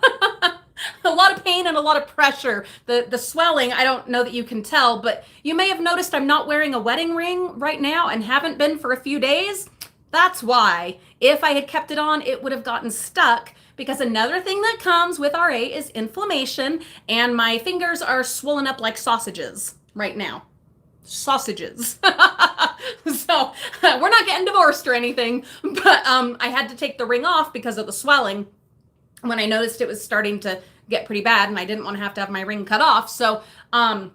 A lot of pain and a lot of pressure. The swelling, I don't know that you can tell, but you may have noticed I'm not wearing a wedding ring right now and haven't been for a few days. That's why. If I had kept it on, it would have gotten stuck because another thing that comes with RA is inflammation, and my fingers are swollen up like sausages right now. Sausages. So we're not getting divorced or anything, but I had to take the ring off because of the swelling when I noticed it was starting to get pretty bad and I didn't want to have my ring cut off. So I'm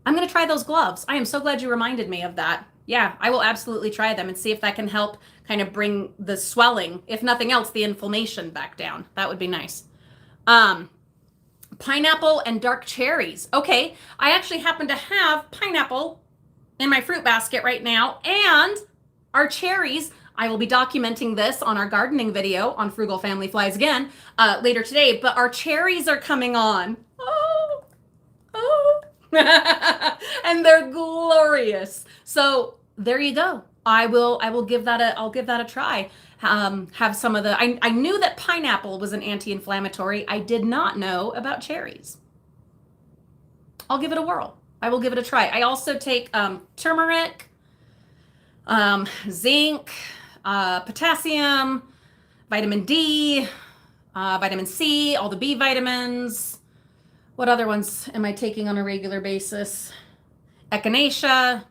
going to try those gloves. I am so glad you reminded me of that. Yeah, I will absolutely try them and see if that can help kind of bring the swelling, if nothing else, the inflammation back down. That would be nice. Pineapple and dark cherries. Okay, I actually happen to have pineapple in my fruit basket right now, and our cherries. I will be documenting this on our gardening video on Frugal Family Flies Again later today, but our cherries are coming on. Oh. And they're glorious. So there you go. I'll give that a try. Have some of the, I knew that pineapple was an anti-inflammatory. I did not know about cherries. I'll give it a whirl. I will give it a try. I also take turmeric, zinc, potassium, vitamin D, vitamin C, all the B vitamins. What other ones am I taking on a regular basis? Echinacea, a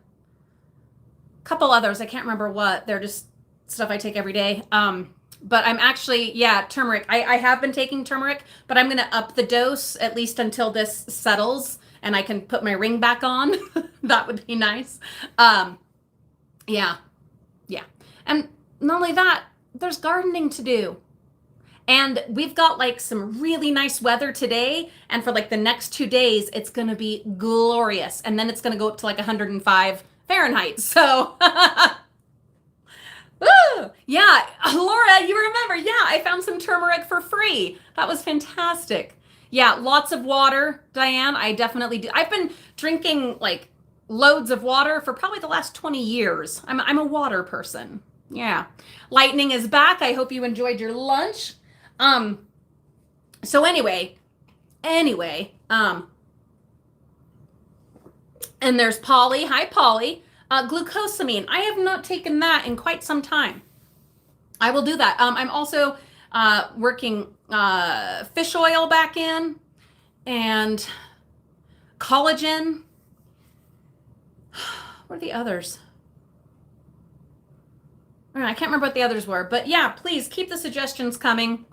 couple others. I can't remember what. They're just stuff I take every day. But I'm actually, turmeric. I have been taking turmeric, but I'm going to up the dose at least until this settles and I can put my ring back on. That would be nice. Yeah. And not only that, there's gardening to do. And we've got like some really nice weather today. And for like the next 2 days, it's going to be glorious. And then it's going to go up to like 105 Fahrenheit. So, yeah, Laura, you remember. Yeah, I found some turmeric for free. That was fantastic. Yeah, lots of water, Diane. I definitely do. I've been drinking like loads of water for probably the last 20 years. I'm a water person. Yeah. Lightning is back. I hope you enjoyed your lunch. So anyway, and there's Polly. Hi, Polly. Glucosamine. I have not taken that in quite some time. I will do that. I'm also working fish oil back in and collagen. What are the others? I can't remember what the others were, but yeah, please keep the suggestions coming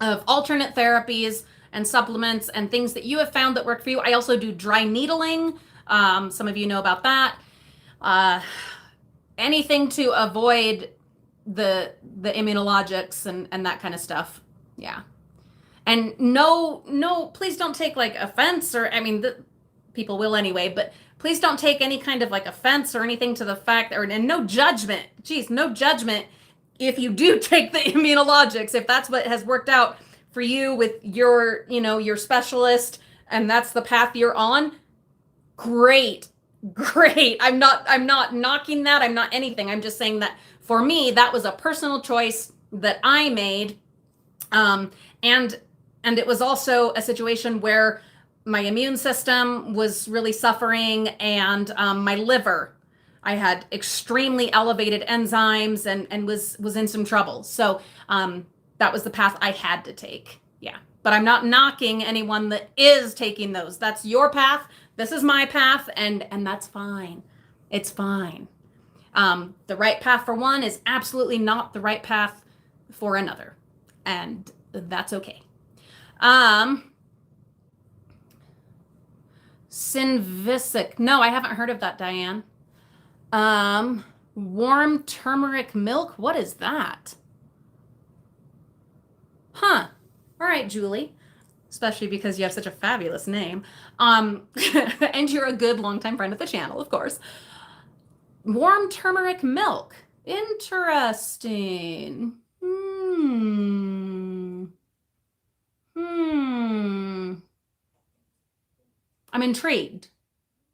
of alternate therapies and supplements and things that you have found that work for you. I also do dry needling. Some of you know about that. Anything to avoid the immunologics and that kind of stuff. Yeah. And no, please don't take like offense people will anyway, but please don't take any kind of like offense or anything to the fact and no judgment. Geez, no judgment if you do take the immunologics, if that's what has worked out for you with your specialist and that's the path you're on. Great. I'm not knocking that. I'm not anything. I'm just saying that for me, that was a personal choice that I made. And it was also a situation where my immune system was really suffering and my liver, I had extremely elevated enzymes and was in some trouble. So that was the path I had to take. Yeah. But I'm not knocking anyone that is taking those. That's your path. This is my path. And that's fine. It's fine. The right path for one is absolutely not the right path for another. And that's okay. Synvisic. No, I haven't heard of that, Diane. Warm turmeric milk. What is that? Huh. All right, Julie. Especially because you have such a fabulous name. And you're a good longtime friend of the channel, of course. Warm turmeric milk. Interesting. I'm intrigued.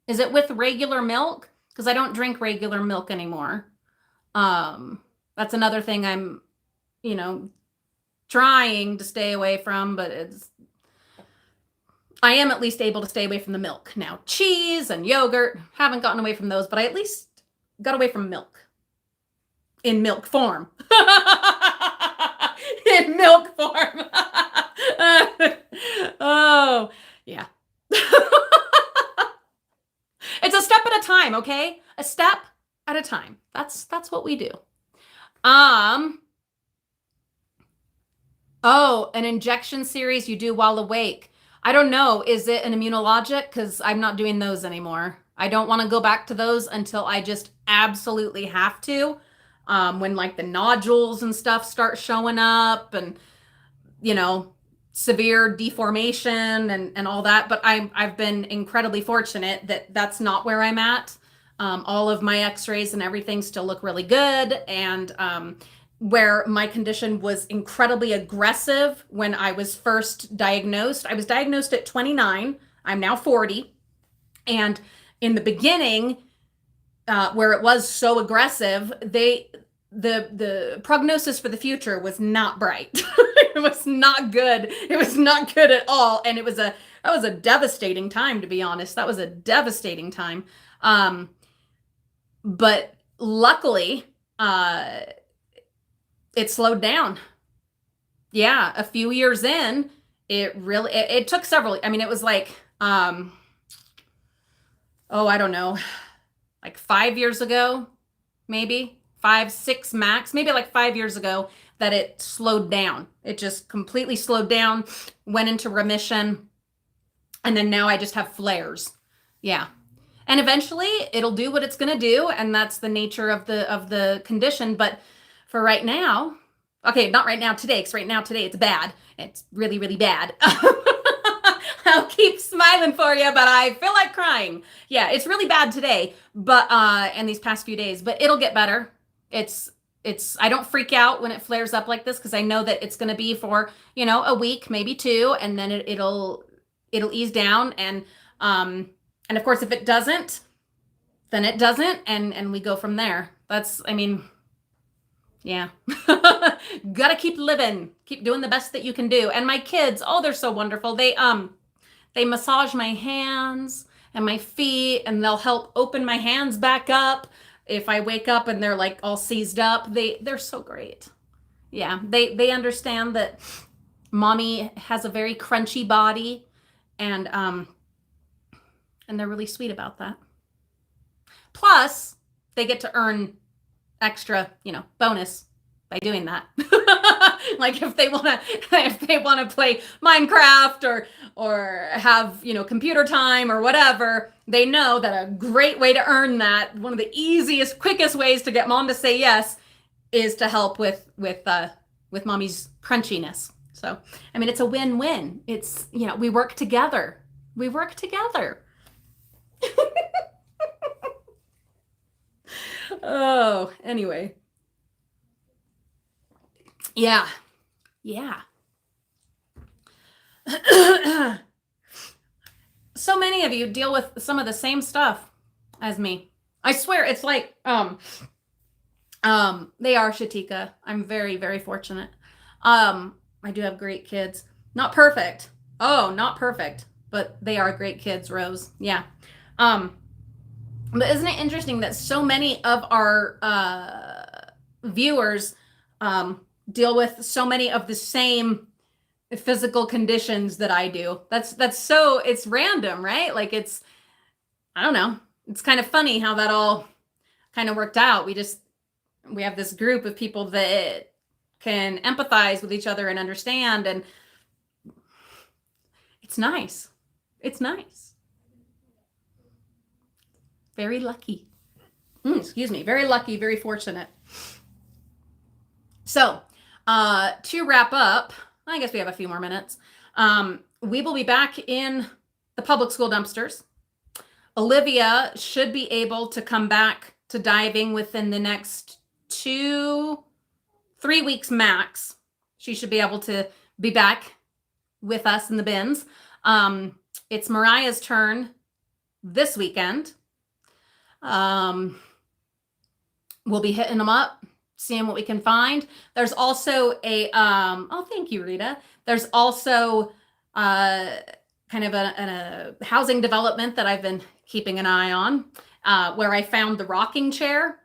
Is it with regular milk? Because I don't drink regular milk anymore. That's another thing I'm, trying to stay away from, but I am at least able to stay away from the milk. Now, cheese and yogurt, haven't gotten away from those, but I at least got away from milk. In milk form. In milk form. Oh, yeah. It's a step at a time, okay? A step at a time. That's what we do. Oh, an injection series you do while awake. I don't know. Is it an immunologic? Because I'm not doing those anymore. I don't want to go back to those until I just absolutely have to. When like the nodules and stuff start showing up and, severe deformation and all that. But I've been incredibly fortunate that that's not where I'm at. All of my x-rays and everything still look really good. And where my condition was incredibly aggressive when I was first diagnosed. I was diagnosed at 29. I'm now 40. And in the beginning, where it was so aggressive, the prognosis for the future was not bright. It was not good. It was not good at all. And that was a devastating time, to be honest. That was a devastating time. But luckily, it slowed down. Yeah, a few years in, it took several, it was like, I don't know, like 5 years ago, maybe 5, 6 max, maybe like 5 years ago that it slowed down. It just completely slowed down, went into remission. And then now I just have flares. Yeah. And eventually it'll do what it's going to do. And that's the nature of the condition. But for right now, okay, not right now today, because right now today it's bad. It's really, really bad. I'll keep smiling for you, but I feel like crying. Yeah, it's really bad today, but and these past few days, but it'll get better. I don't freak out when it flares up like this because I know that it's going to be for, a week, maybe 2, and then it'll ease down. And of course, if it doesn't, then it doesn't, and we go from there. Yeah. Gotta keep living, keep doing the best that you can do. And my kids, oh, they're so wonderful. They massage my hands and my feet, and they'll help open my hands back up if I wake up and they're like all seized up. They're so great. Yeah, they understand that mommy has a very crunchy body, and they're really sweet about that. Plus, they get to earn extra, bonus by doing that. Like if they want to play Minecraft or have, computer time or whatever, they know that a great way to earn that, one of the easiest, quickest ways to get mom to say yes is to help with mommy's crunchiness. So, it's a win-win. It's, we work together. We work together. Oh, anyway. Yeah. So many of you deal with some of the same stuff as me. I swear it's like, they are, Shatika. I'm very, very fortunate. I do have great kids. Not perfect. Oh, not perfect, but they are great kids, Rose. Yeah. But isn't it interesting that so many of our viewers deal with so many of the same physical conditions that I do? That's so, it's random, right? Like I don't know. It's kind of funny how that all kind of worked out. We have this group of people that can empathize with each other and understand, and it's nice. It's nice. Very lucky. excuse me, very lucky, very fortunate. So to wrap up, I guess we have a few more minutes. We will be back in the public school dumpsters. Olivia should be able to come back to diving within the next 2-3 weeks max. She should be able to be back with us in the bins. It's Mariah's turn this weekend. We'll be hitting them up, seeing what we can find. There's also a, oh, thank you, Rita. There's also kind of a housing development that I've been keeping an eye on, where I found the rocking chair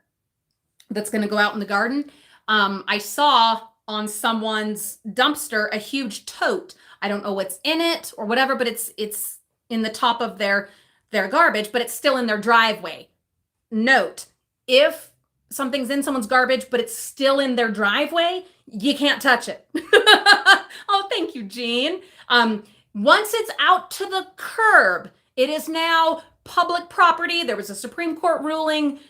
that's going to go out in the garden. I saw on someone's dumpster a huge tote. I don't know what's in it or whatever, but it's in the top of their garbage, but it's still in their driveway. Note, if something's in someone's garbage, but it's still in their driveway, you can't touch it. Oh, thank you, Jean. Once it's out to the curb, it is now public property. There was a Supreme Court ruling.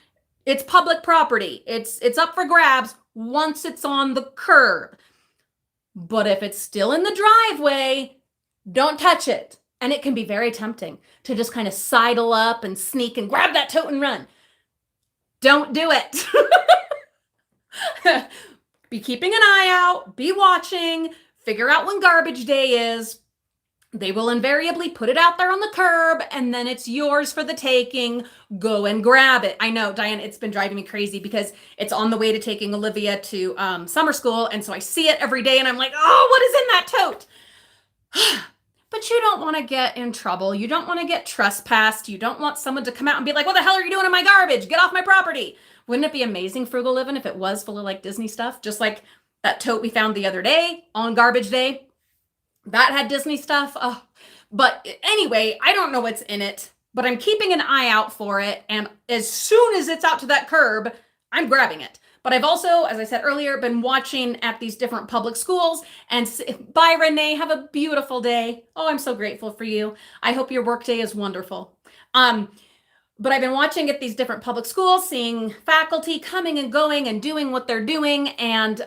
It's public property. It's up for grabs once it's on the curb. But if it's still in the driveway, don't touch it. And it can be very tempting to just kind of sidle up and sneak and grab that tote and run. Don't do it. Be keeping an eye out, be watching, figure out when garbage day is. They will invariably put it out there on the curb, and then it's yours for the taking. Go and grab it. I know, Diane, it's been driving me crazy because it's on the way to taking Olivia to summer school, and so I see it every day, and I'm like, oh, what is in that tote? But you don't want to get in trouble. You don't want to get trespassed. You don't want someone to come out and be like, what the hell are you doing in my garbage? Get off my property. Wouldn't it be amazing, Frugal Living, if it was full of like Disney stuff? Just like that tote we found the other day on garbage day. That had Disney stuff. Oh. But anyway, I don't know what's in it, but I'm keeping an eye out for it. And as soon as it's out to that curb, I'm grabbing it. But I've also, as I said earlier, been watching at these different public schools. And bye, Renee. Have a beautiful day. Oh, I'm so grateful for you. I hope your work day is wonderful. But I've been watching at these different public schools, seeing faculty coming and going and doing what they're doing. And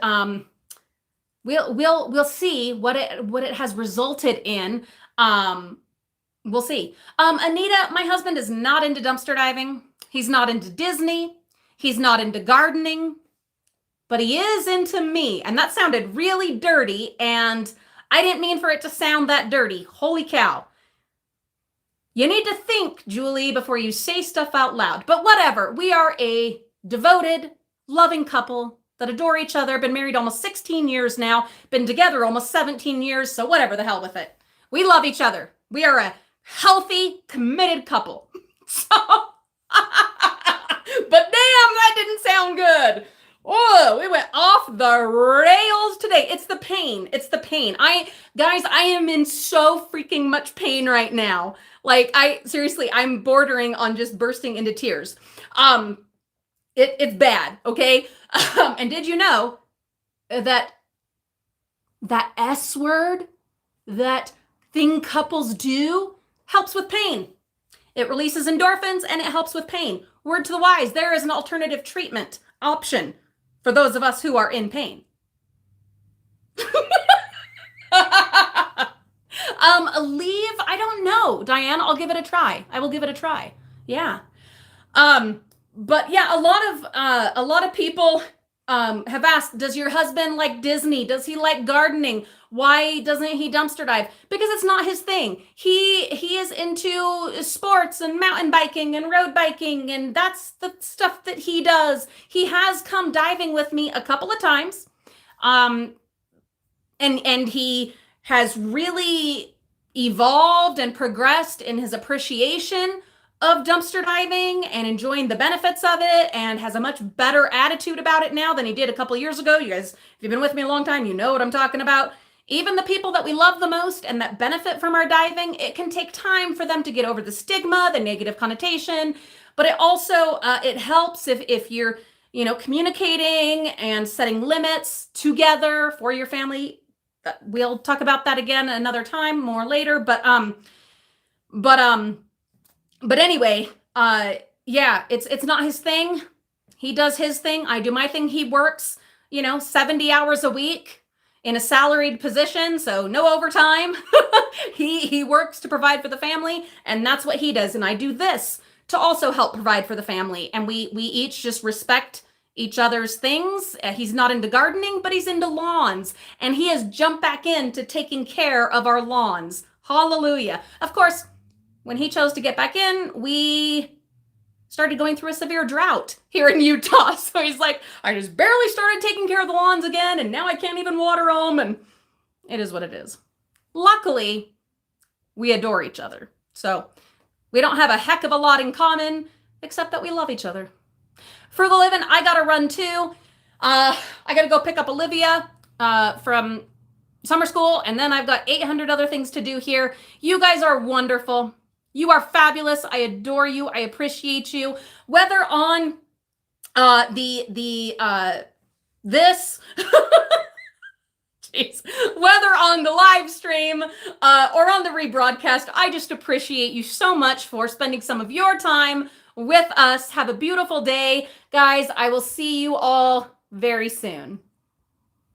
we'll see what it has resulted in. We'll see. Anita, my husband is not into dumpster diving. He's not into Disney. He's not into gardening. But he is into me. And that sounded really dirty. And I didn't mean for it to sound that dirty. Holy cow. You need to think, Julie, before you say stuff out loud. But whatever. We are a devoted, loving couple that adore each other. Been married almost 16 years now. Been together almost 17 years. So whatever the hell with it. We love each other. We are a healthy, committed couple. So, but damn, that didn't sound good. Whoa, we went off the rails today. It's the pain. It's the pain. Guys, I am in so freaking much pain right now. Like, seriously, I'm bordering on just bursting into tears. It's bad, okay? And did you know that S word, that thing couples do, helps with pain? It releases endorphins and it helps with pain. Word to the wise, there is an alternative treatment option for those of us who are in pain. Leave, I don't know, Diane, I'll give it a try. I will give it a try. Yeah. But yeah, a lot of people have asked, does your husband like Disney? Does he like gardening? Why doesn't he dumpster dive? Because it's not his thing. He is into sports and mountain biking and road biking, and that's the stuff that he does. He has come diving with me a couple of times. And he has really evolved and progressed in his appreciation of dumpster diving and enjoying the benefits of it, and has a much better attitude about it now than he did a couple of years ago. You guys, if you've been with me a long time, you know what I'm talking about. Even the people that we love the most and that benefit from our diving, it can take time for them to get over the stigma, the negative connotation, but it also, it helps if you're, communicating and setting limits together for your family. We'll talk about that again another time, more later, but anyway, yeah, it's not his thing, He does his thing. I do my thing. He works, 70 hours a week in a salaried position, so no overtime. He works to provide for the family, and that's what he does. And I do this to also help provide for the family. And we each just respect each other's things. He's not into gardening, but he's into lawns. And he has jumped back into taking care of our lawns. Hallelujah. Of course, when he chose to get back in, we started going through a severe drought here in Utah. So he's like, I just barely started taking care of the lawns again, and now I can't even water them. And it is what it is. Luckily, we adore each other. So we don't have a heck of a lot in common, except that we love each other. Frugal Living, I got to run too. I got to go pick up Olivia from summer school, and then I've got 800 other things to do here. You guys are wonderful. You are fabulous. I adore you. I appreciate you. Whether on this, jeez, whether on the live stream or on the rebroadcast, I just appreciate you so much for spending some of your time with us. Have a beautiful day. Guys, I will see you all very soon.